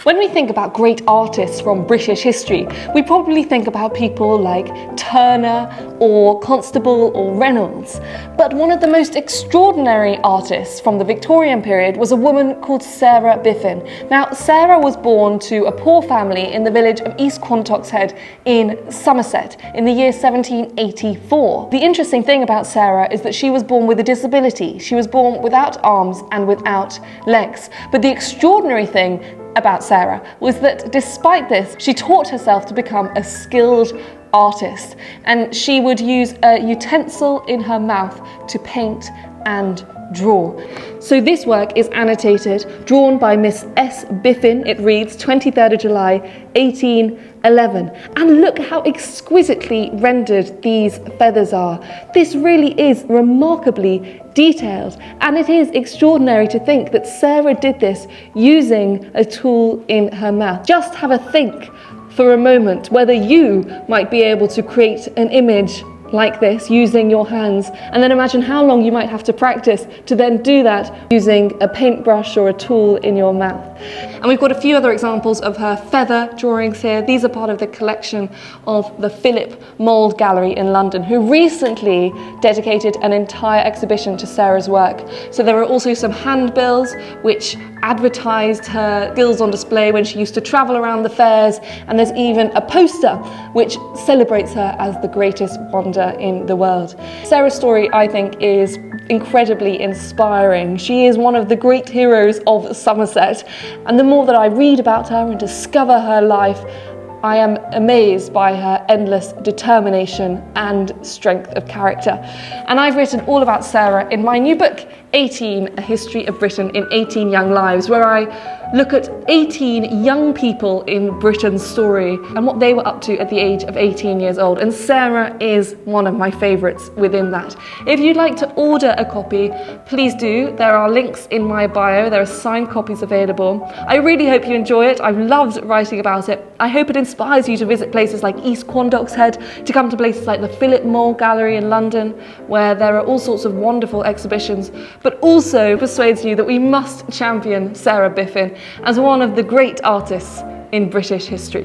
When we think about great artists from British history, we probably think about people like Turner or Constable or Reynolds. But one of the most extraordinary artists from the Victorian period was a woman called Sarah Biffin. Now, Sarah was born to a poor family in the village of East Quantock's in Somerset in the year 1784. The interesting thing about Sarah is that she was born with a disability. She was born without arms and without legs. But the extraordinary thing about Sarah was that despite this, she taught herself to become a skilled artist, and she would use a utensil in her mouth to paint and draw. So this work is annotated, drawn by Miss S. Biffin. It reads 23rd of July 1811. And look how exquisitely rendered these feathers are. This really is remarkably detailed, and it is extraordinary to think that Sarah did this using a tool in her mouth. Just have a think for a moment whether you might be able to create an image like this using your hands, and then imagine how long you might have to practice to then do that using a paintbrush or a tool in your mouth. And we've got a few other examples of her feather drawings here. These are part of the collection of the Philip Mould Gallery in London, who recently dedicated an entire exhibition to Sarah's work. So there are also some handbills which advertised her skills on display when she used to travel around the fairs, and there's even a poster which celebrates her as the greatest wonder in the world. Sarah's story, I think, is incredibly inspiring. She is one of the great heroes of Somerset, and the more that I read about her and discover her life, I am amazed by her endless determination and strength of character. And I've written all about Sarah in my new book, 18, A History of Britain in 18 Young Lives, where I look at 18 young people in Britain's story and what they were up to at the age of 18 years old. And Sarah is one of my favourites within that. If you'd like to order a copy, please do. There are links in my bio. There are signed copies available. I really hope you enjoy it. I've loved writing about it. I hope it inspires you to visit places like East Quantock's, to come to places like the Philip Mould Gallery in London, where there are all sorts of wonderful exhibitions, but also persuades you that we must champion Sarah Biffin as one of the great artists in British history.